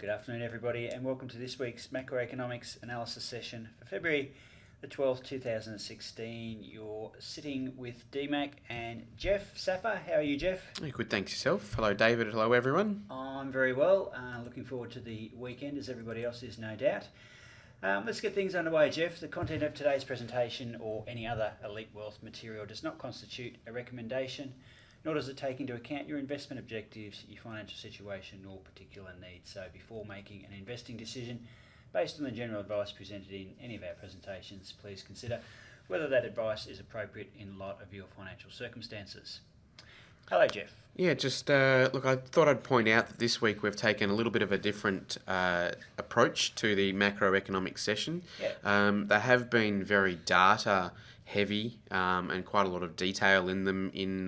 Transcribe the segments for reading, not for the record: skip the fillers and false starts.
Good afternoon, everybody, and welcome to this week's macroeconomics analysis session for February the 12th, 2016. You're sitting with DMAC and Jeff Saffa. How are you, Jeff? Good, thanks yourself. Hello, David. Hello, everyone. I'm very well. Looking forward to the weekend, as everybody else is, no doubt. Let's get things underway, Jeff. The content of today's presentation or any other Elite Wealth material does not constitute a recommendation, nor does it take into account your investment objectives, your financial situation, or particular needs. So before making an investing decision based on the general advice presented in any of our presentations, please consider whether that advice is appropriate in light of your financial circumstances. Hello, Jeff. Yeah, look, I thought I'd point out that this week we've taken a little bit of a different approach to the macroeconomic session. Yeah. They have been very data heavy and quite a lot of detail in them in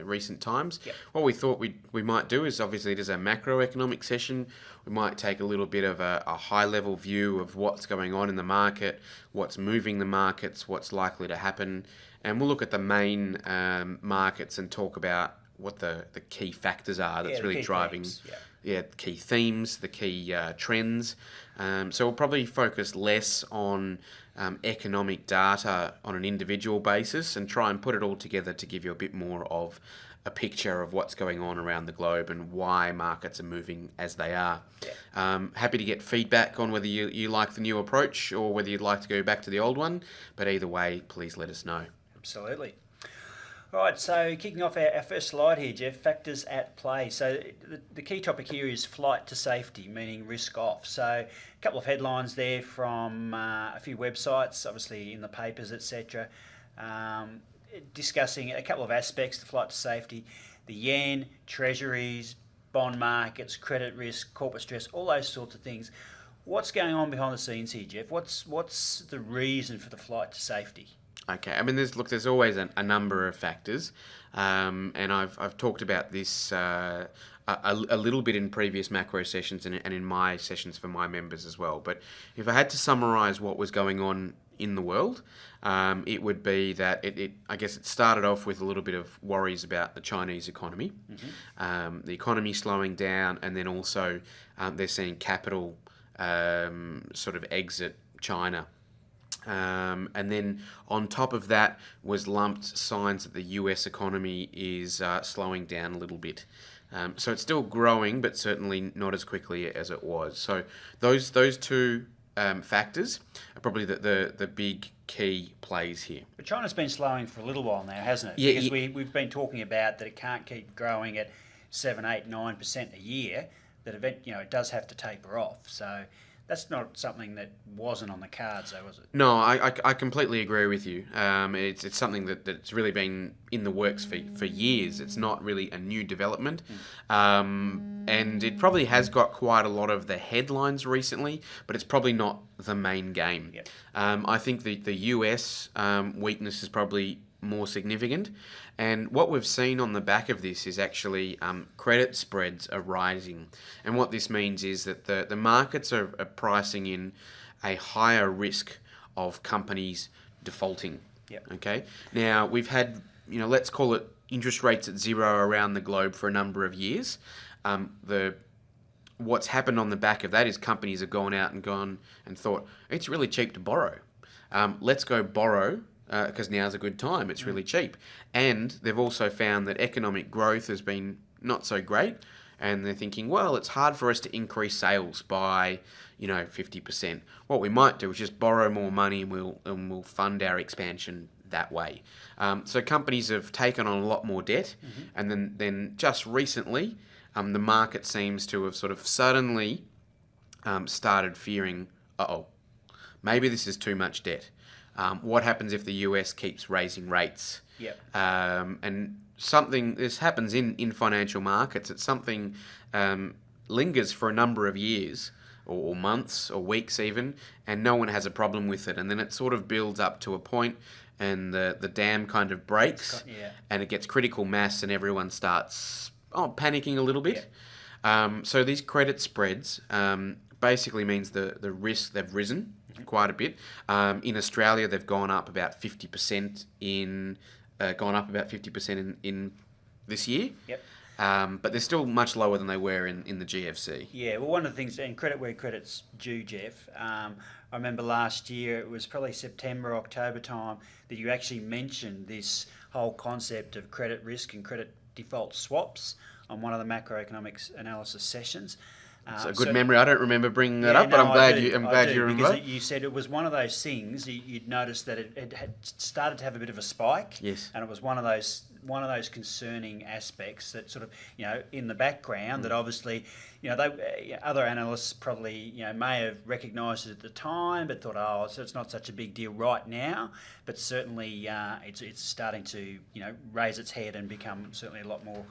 recent times. Yep. What we thought we might do is, obviously it is a macroeconomic session, we might take a little bit of a high level view of what's going on in the market, what's moving the markets, what's likely to happen, and we'll look at the main markets and talk about what the key factors are that's really driving key themes, the key trends. So we'll probably focus less on economic data on an individual basis and try and put it all together to give you a bit more of a picture of what's going on around the globe and why markets are moving as they are. Yeah. Happy to get feedback on whether you like the new approach or whether you'd like to go back to the old one, but either way, please let us know. Absolutely. All right, so kicking off our first slide here, Jeff, factors at play. So the key topic here is flight to safety, meaning risk off. So a couple of headlines there from a few websites, obviously in the papers, etc., discussing a couple of aspects, the flight to safety, the yen, treasuries, bond markets, credit risk, corporate stress, all those sorts of things. What's going on behind the scenes here, Jeff? What's the reason for the flight to safety? Okay, I mean, there's always a number of factors, and I've talked about this a little bit in previous macro sessions and in my sessions for my members as well. But if I had to summarise what was going on in the world, it would be that I guess it started off with a little bit of worries about the Chinese economy, the economy slowing down, and then also they're seeing capital sort of exit China. And then on top of that was lumped signs that the US economy is slowing down a little bit. So it's still growing, but certainly not as quickly as it was. So those two factors are probably the big key plays here. But China's been slowing for a little while now, hasn't it? Yeah, because we've been talking about that it can't keep growing at 7, 8, 9% a year, that it does have to taper off. So that's not something that wasn't on the cards, though, was it? No, I completely agree with you. It's something that's really been in the works for years. It's not really a new development. And it probably has got quite a lot of the headlines recently, but it's probably not the main game. Yep. I think the US weakness is probably more significant. And what we've seen on the back of this is actually credit spreads are rising. And what this means is that the markets are pricing in a higher risk of companies defaulting. Yep. Okay. Now, we've had, let's call it interest rates at zero around the globe for a number of years. What's happened on the back of that is companies have gone out and thought, it's really cheap to borrow. Let's go borrow because now's a good time. It's really cheap. And they've also found that economic growth has been not so great. And they're thinking, well, it's hard for us to increase sales by, 50%. What we might do is just borrow more money and we'll fund our expansion that way. So companies have taken on a lot more debt. And then just recently, the market seems to have sort of suddenly started fearing, maybe this is too much debt. What happens if the US keeps raising rates? Yep. And this happens in financial markets. It's something lingers for a number of years or months or weeks even, and no one has a problem with it. And then it sort of builds up to a point and the dam kind of breaks and it gets critical mass and everyone starts panicking a little bit. So these credit spreads basically means the risk, they've risen quite a bit. In Australia, they've gone up about 50% in this year. Yep. but they're still much lower than they were in the GFC. Yeah, well, one of the things, and credit where credit's due, Jeff. I remember last year, it was probably September, October time, that you actually mentioned this whole concept of credit risk and credit default swaps on one of the macroeconomics analysis sessions. It's a good memory. I don't remember bringing that up, but I'm glad you remember. Because you said it was one of those things. You'd noticed that it had started to have a bit of a spike. Yes. And it was one of those concerning aspects that sort of, in the background, that obviously, other analysts probably, may have recognised it at the time, but thought, oh, so it's not such a big deal right now. But certainly, it's starting to, raise its head and become certainly a lot more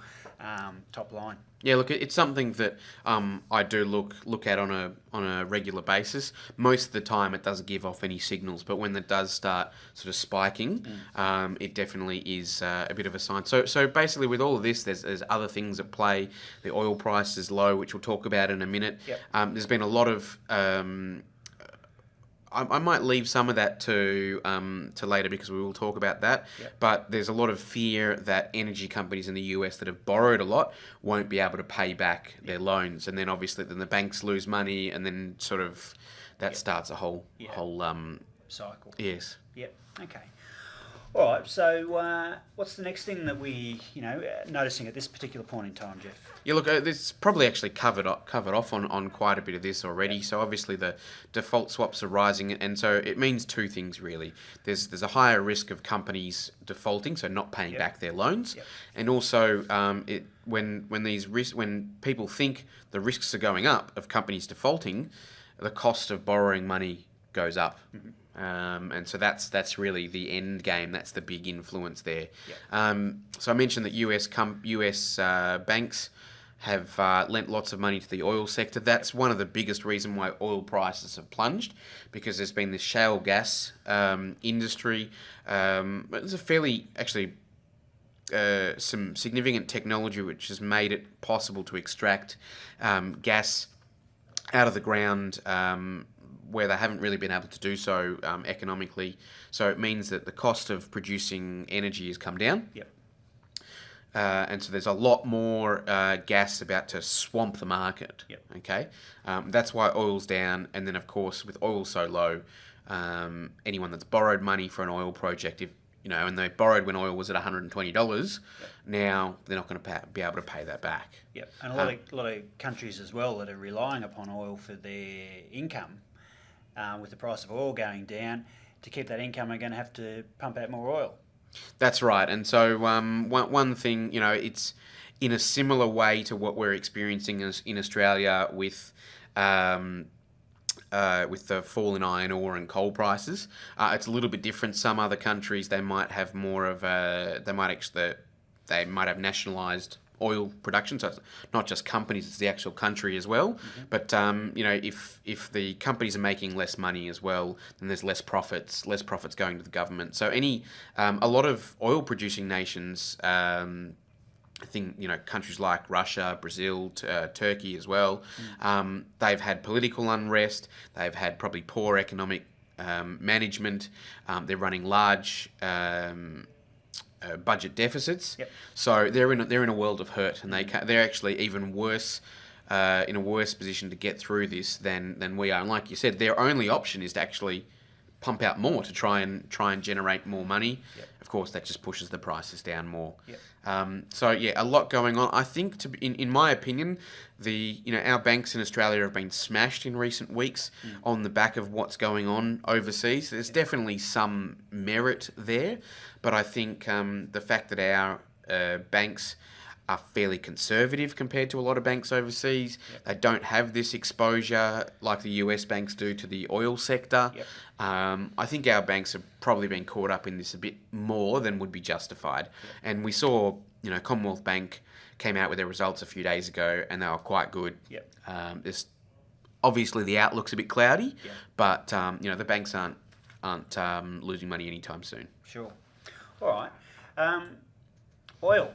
top line. Yeah, look, it's something that I do look at on a regular basis. Most of the time, it doesn't give off any signals, but when it does start sort of spiking, it definitely is a bit of a sign. So basically, with all of this, there's other things at play. The oil price is low, which we'll talk about in a minute. Yep. There's been a lot of I might leave some of that to later because we will talk about that. Yep. But there's a lot of fear that energy companies in the US that have borrowed a lot won't be able to pay back their loans, and then obviously then the banks lose money, and then sort of that starts a whole cycle. Yes. Yep. Okay. All right. So, what's the next thing that we, noticing at this particular point in time, Jeff? Yeah, look, this probably actually covered off on quite a bit of this already. So obviously the default swaps are rising, and so it means two things really. There's a higher risk of companies defaulting, so not paying back their loans, and also when people think the risks are going up of companies defaulting, the cost of borrowing money goes up. Mm-hmm. And so that's really the end game. That's the big influence there. So I mentioned that US banks have lent lots of money to the oil sector. That's one of the biggest reasons why oil prices have plunged, because there's been this shale gas industry. There's a fairly some significant technology which has made it possible to extract gas out of the ground where they haven't really been able to do so economically. So it means that the cost of producing energy has come down. Yep. And so there's a lot more gas about to swamp the market. Yep. Okay, that's why oil's down. And then of course, with oil so low, anyone that's borrowed money for an oil project, and they borrowed when oil was at $120, now they're not going to be able to pay that back. Yep. And a lot of countries as well that are relying upon oil for their income, with the price of oil going down, to keep that income, are going to have to pump out more oil. That's right. And so one thing, it's in a similar way to what we're experiencing in Australia with the fall in iron ore and coal prices. It's a little bit different. Some other countries, they might have more of they might have nationalised oil production, so it's not just companies, it's the actual country as well. Mm-hmm. But if the companies are making less money as well, then there's less profits going to the government. So a lot of oil producing nations, I think countries like Russia, Brazil, Turkey as well, they've had political unrest, they've had probably poor economic management, they're running large budget deficits. Yep. So they're in a world of hurt, and they're actually even worse, in a worse position to get through this than we are. And like you said, their only option is to actually pump out more to try and generate more money. Yep. Of course, that just pushes the prices down more. Yep. So yeah, a lot going on. I think, in my opinion, our banks in Australia have been smashed in recent weeks on the back of what's going on overseas. There's definitely some merit there, but I think the fact that our banks are fairly conservative compared to a lot of banks overseas. Yep. They don't have this exposure like the US banks do to the oil sector. Yep. I think our banks have probably been caught up in this a bit more than would be justified. Yep. And we saw, Commonwealth Bank came out with their results a few days ago, and they were quite good. Yep. There's obviously the outlook's a bit cloudy, yep. but the banks aren't losing money anytime soon. Sure. All right. Oil.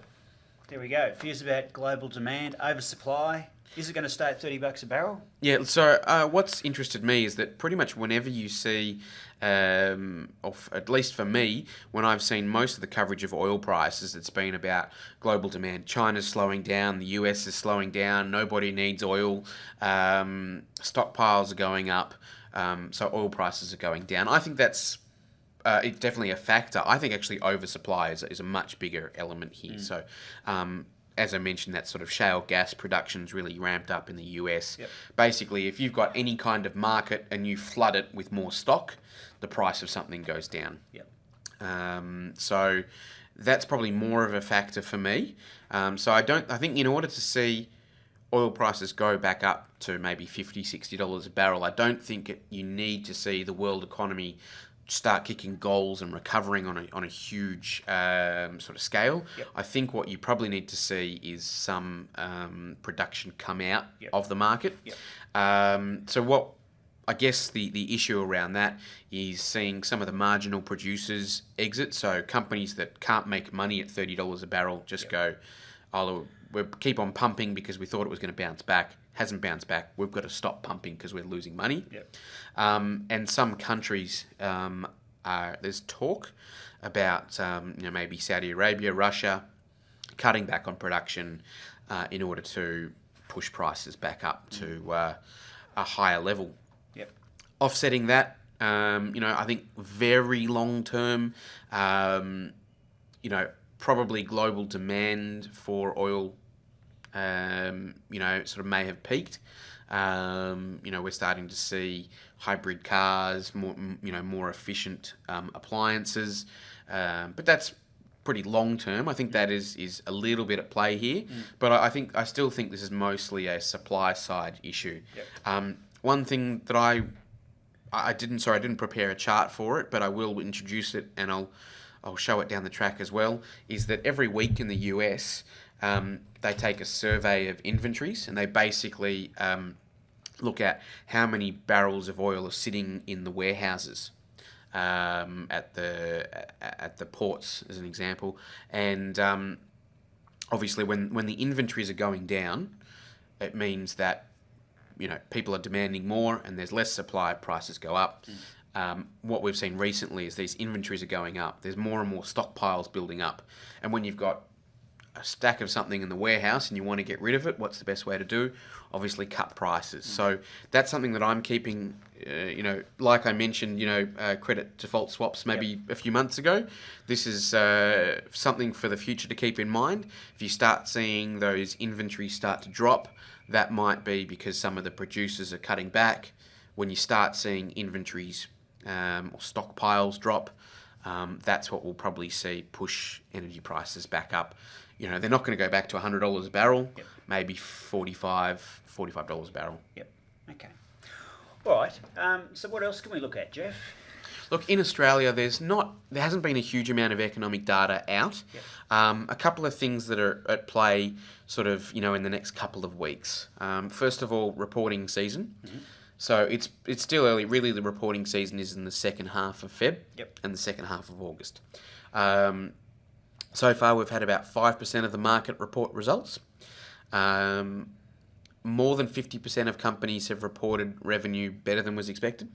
There we go. Fears about global demand, oversupply. Is it going to stay at $30 a barrel? Yeah, so what's interested me is that pretty much whenever you see, at least for me, when I've seen most of the coverage of oil prices, it's been about global demand. China's slowing down, the US is slowing down, nobody needs oil, stockpiles are going up, so oil prices are going down. I think that's it's definitely a factor. I think actually oversupply is a much bigger element here. So, as I mentioned, that sort of shale gas production's really ramped up in the US. Yep. Basically, if you've got any kind of market and you flood it with more stock, the price of something goes down. Yep. So that's probably more of a factor for me. So I think in order to see oil prices go back up to maybe $50, $60 a barrel, I don't think you need to see the world economy start kicking goals and recovering on a huge sort of scale. Yep. I think what you probably need to see is some production come out Yep. of the market. Yep. So what I guess the issue around that is seeing some of the marginal producers exit. So companies that can't make money at $30 a barrel just Yep. go, oh, we'll keep on pumping because we thought it was going to bounce back. Hasn't bounced back. We've got to stop pumping because we're losing money. Yep. And some countries, there's talk about maybe Saudi Arabia, Russia, cutting back on production in order to push prices back up to a higher level. Yep. Offsetting that, I think very long term, probably global demand for oil, sort of may have peaked. We're starting to see hybrid cars, more efficient appliances, but that's pretty long term. I think that is a little bit at play here, but I still think this is mostly a supply side issue. Yep. One thing that I didn't prepare a chart for it, but I will introduce it and I'll show it down the track as well, is that every week in the US, they take a survey of inventories and they basically look at how many barrels of oil are sitting in the warehouses at the ports, as an example. And obviously, when the inventories are going down, it means that people are demanding more and there's less supply, prices go up. What we've seen recently is these inventories are going up. There's more and more stockpiles building up. And when you've got a stack of something in the warehouse and you want to get rid of it, what's the best way to do? Obviously cut prices. So that's something that I'm keeping, like I mentioned, credit default swaps maybe a few months ago. This is something for the future to keep in mind. If you start seeing those inventories start to drop, that might be because some of the producers are cutting back. When you start seeing inventories or stockpiles drop, that's what we'll probably see push energy prices back up. They're not going to go back to $100 a barrel, Yep. maybe $45 a barrel. Yep. Okay. All right. So what else can we look at, Jeff? Look, in Australia, there hasn't been a huge amount of economic data out. Yep. A couple of things that are at play sort of, in the next couple of weeks. First of all, reporting season. Mm-hmm. So it's still early. Really, the reporting season is in the second half of Feb and the second half of August. So far, we've had about 5% of the market report results. More than 50% of companies have reported revenue better than was expected,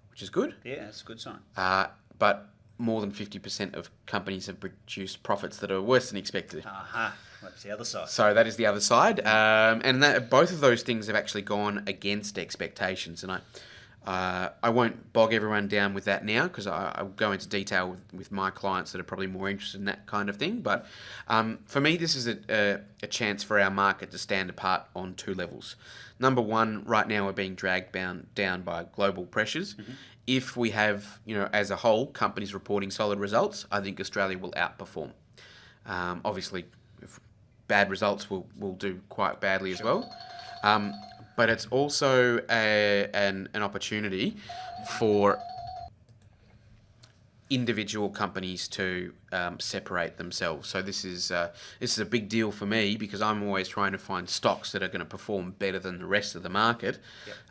which is good. Yeah, that's a good sign. But more than 50% of companies have produced profits that are worse than expected. Aha. That's the other side. So that is the other side. And both of those things have actually gone against expectations. And I won't bog everyone down with that now because I'll go into detail with my clients that are probably more interested in that kind of thing. But for me, this is a chance for our market to stand apart on two levels. Number one, right now we're being dragged down by global pressures. Mm-hmm. If we have, as a whole, companies reporting solid results, I think Australia will outperform. Obviously, if bad results will do quite badly as well. But it's also an opportunity for individual companies to separate themselves. So this is a big deal for me because I'm always trying to find stocks that are going to perform better than the rest of the market.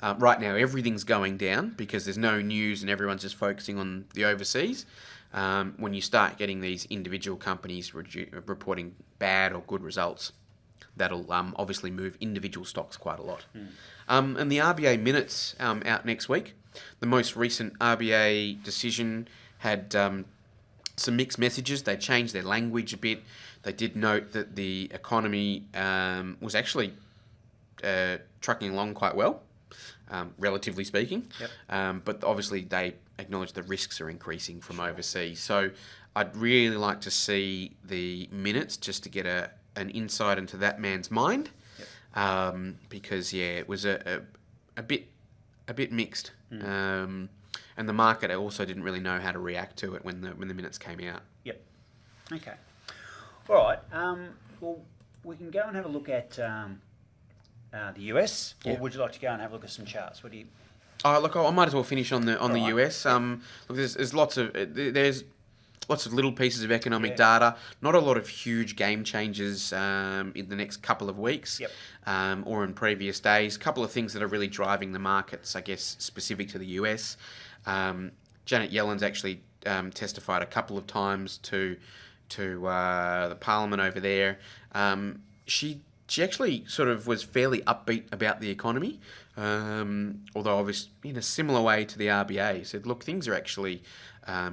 Yep. Right now, everything's going down because there's no news and everyone's just focusing on the overseas. When you start getting these individual companies reporting bad or good results, that'll obviously move individual stocks quite a lot. And the RBA minutes out next week. The most recent RBA decision had some mixed messages. They changed their language a bit. They did note that the economy was actually trucking along quite well, relatively speaking. Yep. But obviously they acknowledge the risks are increasing from overseas. So I'd really like to see the minutes just to get an insight into that man's mind. Yep. Because it was a bit mixed. And the market also didn't really know how to react to it when the minutes came out. Yep. Okay. All right. Well, we can go and have a look at the US, or would you like to go and have a look at some charts? What do you? Oh, look, I might as well finish on the Right. US. Look, there's lots of little pieces of economic data. Not a lot of huge game changers in the next couple of weeks, or in previous days. A couple of things that are really driving the markets, I guess, specific to the US. Janet Yellen's actually testified a couple of times to the Parliament over there. She actually sort of was fairly upbeat about the economy, although obviously in a similar way to the RBA. Said, look, things are actually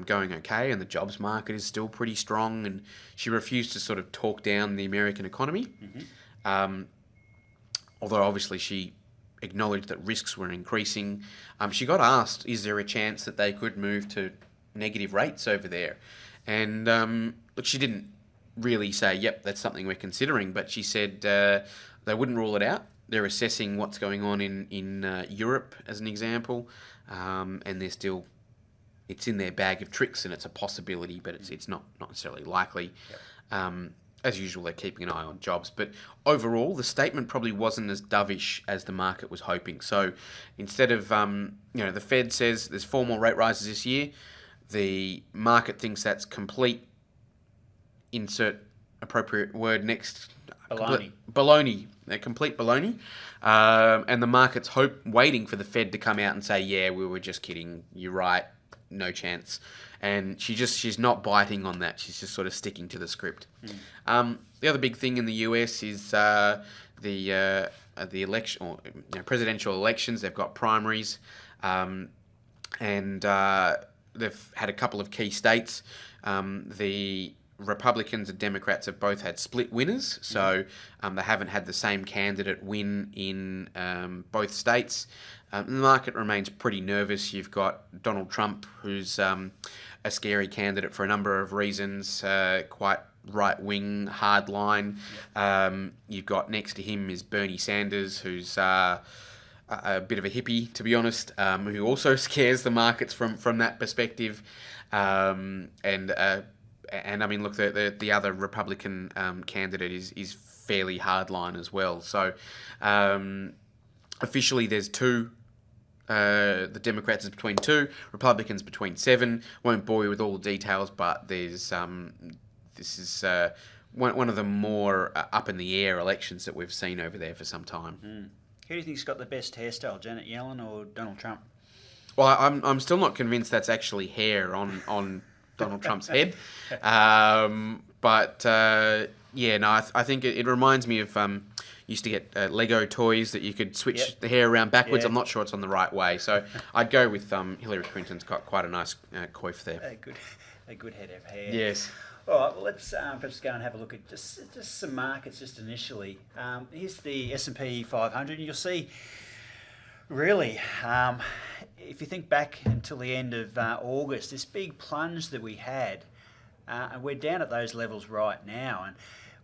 going okay, and the jobs market is still pretty strong. And she refused to sort of talk down the American economy, although obviously she acknowledged that risks were increasing. She got asked, is there a chance that they could move to negative rates over there? And look, she didn't really say, yep, that's something we're considering, but she said they wouldn't rule it out. They're assessing what's going on in Europe, as an example, and it's in their bag of tricks, and it's a possibility, but it's not necessarily likely. As usual, they're keeping an eye on jobs. But overall, the statement probably wasn't as dovish as the market was hoping. So instead of, the Fed says there's 4 more rate rises this year, the market thinks that's complete, insert appropriate word next. Baloney. Complete baloney. And the market's waiting for the Fed to come out and say, yeah, we were just kidding. You're right. No chance. And she's not biting on that. She's just sort of sticking to the script. The other big thing in the US is the election, or presidential elections. They've got primaries, and they've had a couple of key states. The Republicans and Democrats have both had split winners, so they haven't had the same candidate win in both states. The market remains pretty nervous. You've got Donald Trump, who's a scary candidate for a number of reasons, quite right-wing, hard-line. You've got next to him is Bernie Sanders, who's a bit of a hippie, to be honest, who also scares the markets from that perspective. And I mean, look, the other Republican candidate is fairly hardline as well. So officially, there's 2. The Democrats is between 2, Republicans between 7. Won't bore you with all the details, but there's this is one of the more up in the air elections that we've seen over there for some time. Who do you think's got the best hairstyle, Janet Yellen or Donald Trump? Well, I'm still not convinced that's actually hair on Donald Trump's head, but I think it reminds me of used to get Lego toys that you could switch the hair around backwards. I'm not sure it's on the right way, so I'd go with Hillary Clinton's got quite a nice coif there. A good head of hair. Yes. All right, well, let's perhaps go and have a look at just some markets just initially. Here's the S&P 500, and you'll see, really, if you think back until the end of August, this big plunge that we had, and we're down at those levels right now, and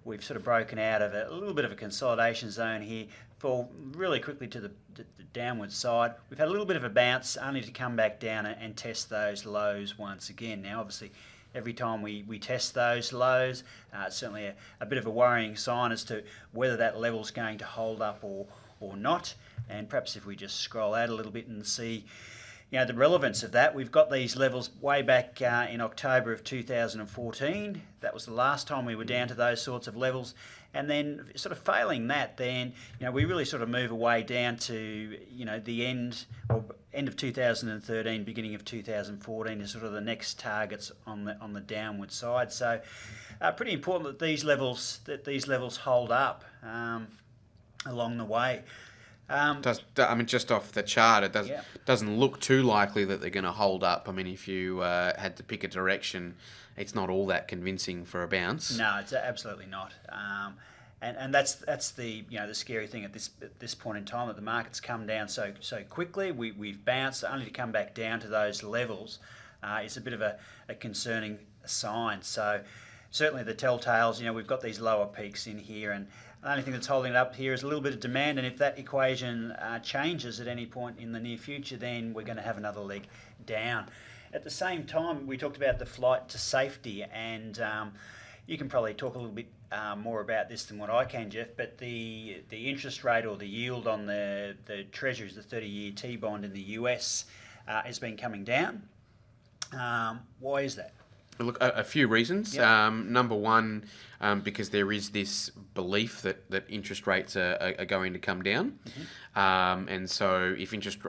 we've sort of broken out of a little bit of a consolidation zone here, fall really quickly to the downward side. We've had a little bit of a bounce, only to come back down and test those lows once again. Now, obviously, every time we test those lows, it's certainly a bit of a worrying sign as to whether that level's going to hold up or not. And perhaps if we just scroll out a little bit and see the relevance of that, we've got these levels way back in October of 2014. That was the last time we were down to those sorts of levels. And then sort of failing that, then we really sort of move away down to the end of 2013, beginning of 2014 is sort of the next targets on the downward side. So pretty important that these levels hold up along the way. Just off the chart, it Yeah. doesn't look too likely that they're going to hold up. I mean, if you had to pick a direction, it's not all that convincing for a bounce. No, it's absolutely not. And that's the the scary thing at this point in time, that the market's come down so quickly. We've bounced only to come back down to those levels. It's a bit of a concerning sign. So certainly the telltales, we've got these lower peaks in here, and the only thing that's holding it up here is a little bit of demand, and if that equation changes at any point in the near future, then we're going to have another leg down. At the same time, we talked about the flight to safety, and you can probably talk a little bit more about this than what I can, Jeff, but the interest rate or the yield on the Treasuries, the 30-year T-bond in the US, has been coming down. Why is that? Look, a few reasons. Yep. Number one, because there is this belief that interest rates are going to come down. And so if I should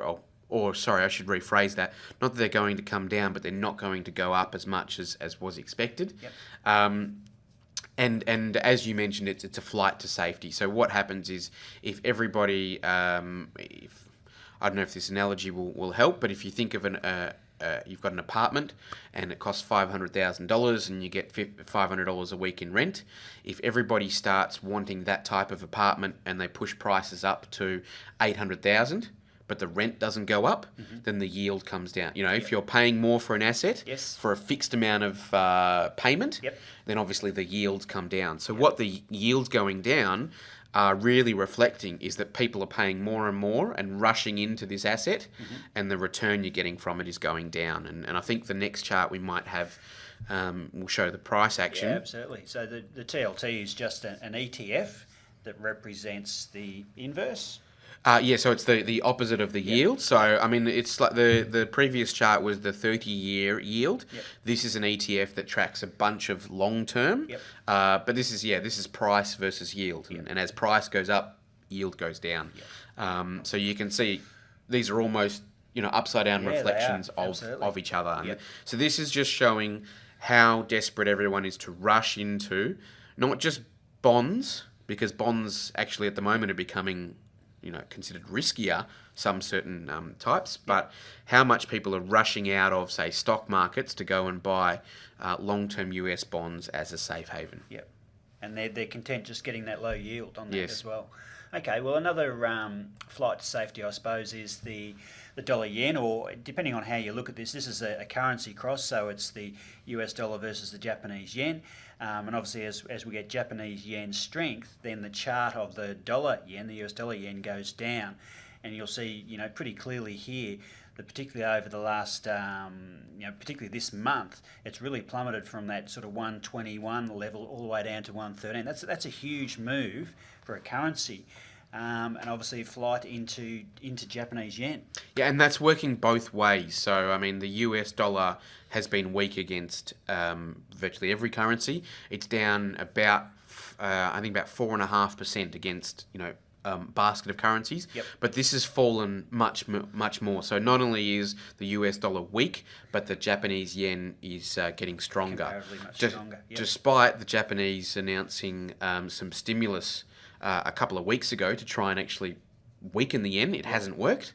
rephrase that. Not that they're going to come down, but they're not going to go up as much as was expected. Yep. And as you mentioned, it's a flight to safety. So what happens is if everybody, I don't know if this analogy will help, but if you think of you've got an apartment and it costs $500,000 and you get $500 a week in rent. If everybody starts wanting that type of apartment and they push prices up to $800,000, but the rent doesn't go up, then the yield comes down. If you're paying more for an asset for a fixed amount of payment, then obviously the yields come down. So what the yields going down are really reflecting is that people are paying more and more and rushing into this asset, and the return you're getting from it is going down. And I think the next chart we might have will show the price action. Yeah, absolutely. So the TLT is just an ETF that represents the inverse. So it's the opposite of the yield. So, I mean, it's like the previous chart was the 30-year yield. This is an ETF that tracks a bunch of long-term. But this is price versus yield. And as price goes up, yield goes down. So you can see these are almost, upside-down reflections of each other. So this is just showing how desperate everyone is to rush into not just bonds, because bonds actually at the moment are becoming considered riskier, some certain types, but how much people are rushing out of, say, stock markets to go and buy long-term US bonds as a safe haven. Yep. And they're content just getting that low yield on that as well. Okay, well, another flight to safety, I suppose, is the dollar yen, or depending on how you look at this is a currency cross, so it's the US dollar versus the Japanese yen. And obviously, as we get Japanese yen strength, then the chart of the dollar yen, the US dollar yen, goes down. And you'll see, pretty clearly here that particularly over the last, particularly this month, it's really plummeted from that sort of 121 level all the way down to 113. That's a huge move for a currency. And obviously flight into Japanese yen. Yeah, and that's working both ways. So, I mean, the US dollar has been weak against virtually every currency. It's down about, I think, about 4.5% against, basket of currencies. But this has fallen much more. So not only is the US dollar weak, but the Japanese yen is getting stronger. Comparatively much stronger. Despite the Japanese announcing some stimulus a couple of weeks ago to try and actually weaken the yen, it hasn't worked.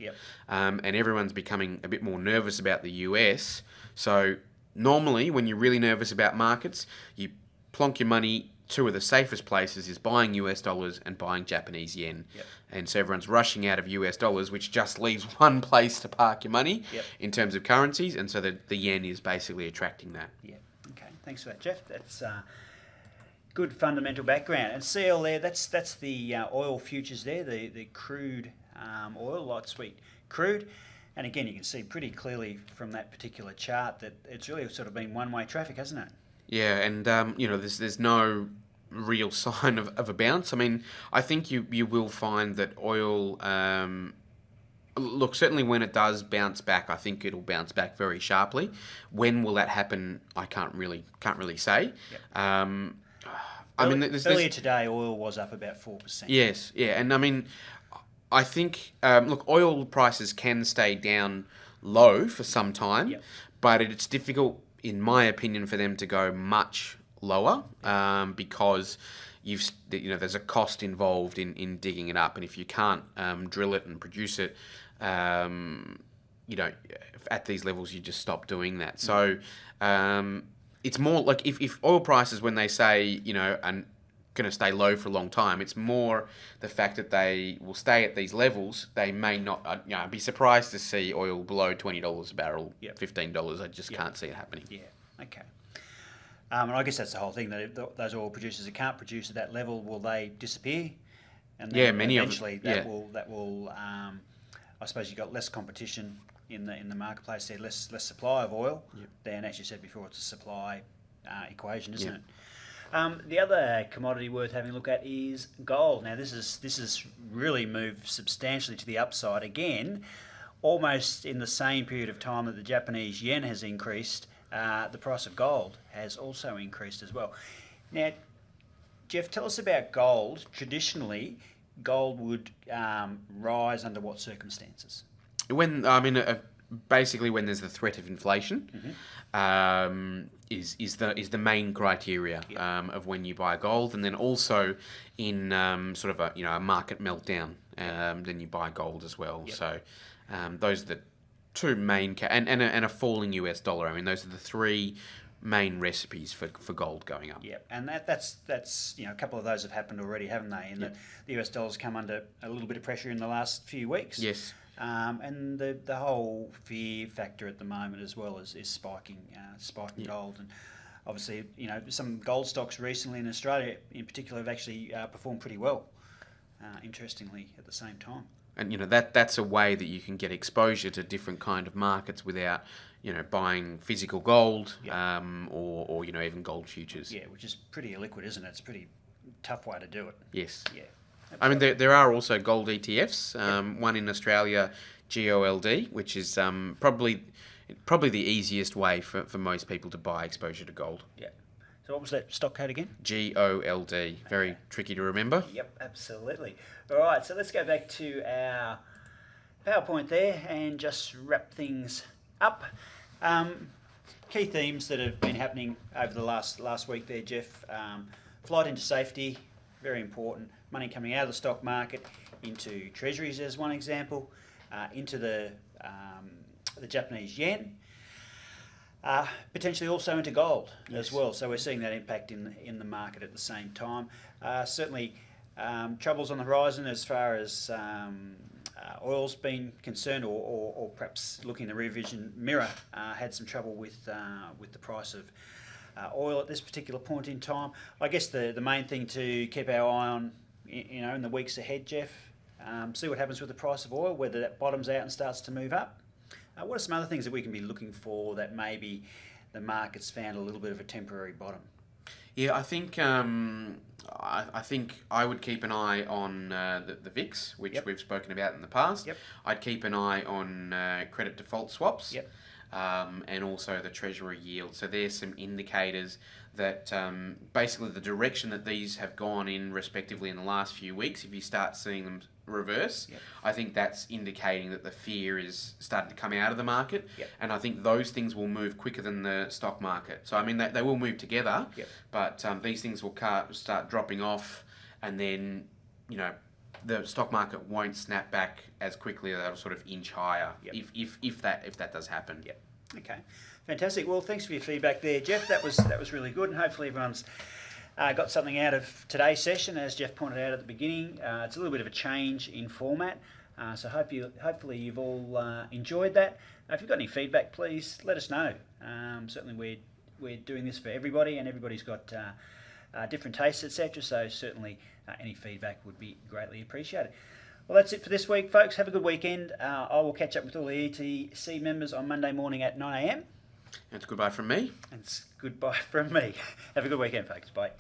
And everyone's becoming a bit more nervous about the US. So normally, when you're really nervous about markets, you plonk your money. Two of the safest places is buying US dollars and buying Japanese yen. And so everyone's rushing out of US dollars, which just leaves one place to park your money in terms of currencies. And so the yen is basically attracting that. Okay, thanks for that, Jeff. That's good fundamental background. And CL there, that's the oil futures there, the crude oil, light sweet crude. And again, you can see pretty clearly from that particular chart that it's really sort of been one-way traffic, hasn't it? Yeah, and there's no real sign of a bounce. I mean, I think you will find that oil. Look, certainly when it does bounce back, I think it'll bounce back very sharply. When will that happen? I can't really say. I mean, earlier today, oil was up about 4%. Yes, and I mean, I think look, oil prices can stay down low for some time, but it's difficult, in my opinion, for them to go much lower because there's a cost involved in digging it up, and if you can't drill it and produce it, at these levels you just stop doing that. So it's more like if oil prices, when they say and going to stay low for a long time, it's more the fact that they will stay at these levels. They may not. I'd be surprised to see oil below $20 a barrel, $15. I just can't see it happening. Yeah. Okay. And I guess that's the whole thing, that if those oil producers that can't produce at that level, will they disappear? And then many eventually of them. that will. I suppose you've got less competition in the marketplace there, less supply of oil. Then, as you said before, it's a supply equation, isn't it? The other commodity worth having a look at is gold. Now, this is really moved substantially to the upside again, almost in the same period of time that the Japanese yen has increased. The price of gold has also increased as well. Now, Jeff, tell us about gold. Traditionally, gold would rise under what circumstances? Basically when there's the threat of inflation, is the main criteria of when you buy gold, and then also in sort of a market meltdown, then you buy gold as well. So those are the two main and a falling US dollar. I mean, those are the three main recipes for gold going up. Yeah, and that's a couple of those have happened already, haven't they? And the US dollar's come under a little bit of pressure in the last few weeks. Yes. And the whole fear factor at the moment as well is spiking gold, and obviously some gold stocks recently in Australia in particular have actually performed pretty well. Interestingly, at the same time. And that's a way that you can get exposure to different kind of markets without buying physical gold, or even gold futures. Yeah, which is pretty illiquid, isn't it? It's a pretty tough way to do it. Yes. Yeah. I mean, there are also gold ETFs. One in Australia, GOLD, which is probably the easiest way for most people to buy exposure to gold. Yeah. So what was that stock code again? GOLD. Very tricky to remember. Yep, absolutely. All right, so let's go back to our PowerPoint there and just wrap things up. Key themes that have been happening over the last week there, Jeff. Flight into safety, very important. Money coming out of the stock market into treasuries as one example, into the Japanese yen, potentially also into gold as well. So we're seeing that impact in the market at the same time. Certainly troubles on the horizon as far as oil's been concerned, or perhaps looking in the rear vision mirror, had some trouble with the price of oil at this particular point in time. I guess the main thing to keep our eye on in the weeks ahead, Jeff, see what happens with the price of oil, whether that bottoms out and starts to move up. What are some other things that we can be looking for that maybe the market's found a little bit of a temporary bottom? Yeah, I think I would keep an eye on the VIX, which we've spoken about in the past. I'd keep an eye on credit default swaps. And also the Treasury yield. So there's some indicators that basically the direction that these have gone in respectively in the last few weeks, if you start seeing them reverse, I think that's indicating that the fear is starting to come out of the market. And I think those things will move quicker than the stock market. So I mean, they will move together, but these things will start dropping off, and then the stock market won't snap back as quickly. That'll sort of inch higher if that does happen. Okay, fantastic. Well, thanks for your feedback there, Jeff. That was really good, and hopefully everyone's got something out of today's session. As Jeff pointed out at the beginning, it's a little bit of a change in format, so hopefully you've all enjoyed that. If you've got any feedback, please let us know. Certainly we're doing this for everybody, and everybody's got different tastes, etc. So certainly any feedback would be greatly appreciated. Well, that's it for this week, folks. Have a good weekend. I will catch up with all the ETC members on Monday morning at 9 a.m. It's goodbye from me. And it's goodbye from me. Have a good weekend, folks. Bye.